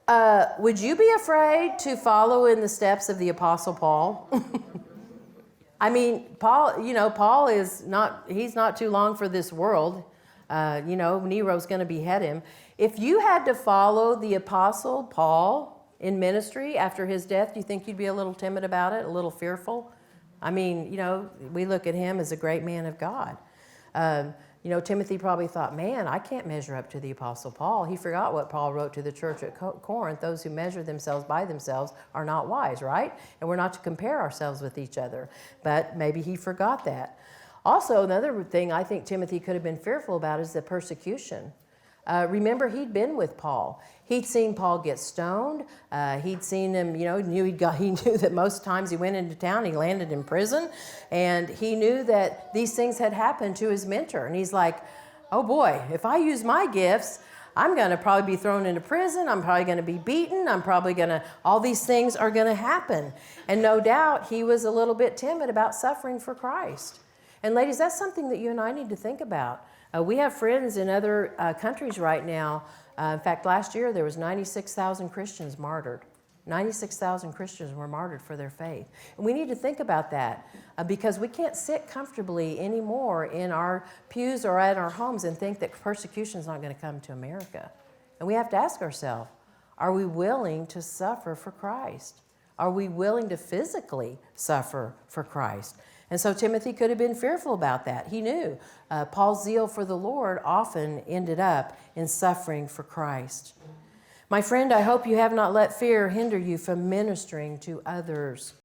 Would you be afraid to follow in the steps of the Apostle Paul? I mean, Paul is not, he's not too long for this world. Nero's going to behead him. If you had to follow the Apostle Paul in ministry after his death, do you think you'd be a little timid about it, a little fearful? I mean, we look at him as a great man of God. Timothy probably thought, man, I can't measure up to the Apostle Paul. He forgot what Paul wrote to the church at Corinth. Those who measure themselves by themselves are not wise, right? And we're not to compare ourselves with each other. But maybe he forgot that. Also, another thing I think Timothy could have been fearful about is the persecution. Remember, he'd been with Paul. He'd seen Paul get stoned. He'd seen him, he knew that most times he went into town, he landed in prison. And he knew that these things had happened to his mentor. And he's like, oh boy, if I use my gifts, I'm going to probably be thrown into prison. I'm probably going to be beaten. All these things are going to happen. And no doubt he was a little bit timid about suffering for Christ. And ladies, that's something that you and I need to think about. We have friends in other countries right now. In fact, last year there was 96,000 Christians martyred. 96,000 Christians were martyred for their faith. And we need to think about that because we can't sit comfortably anymore in our pews or at our homes and think that persecution is not going to come to America. And we have to ask ourselves, are we willing to suffer for Christ? Are we willing to physically suffer for Christ? And so Timothy could have been fearful about that. He knew Paul's zeal for the Lord often ended up in suffering for Christ. My friend, I hope you have not let fear hinder you from ministering to others.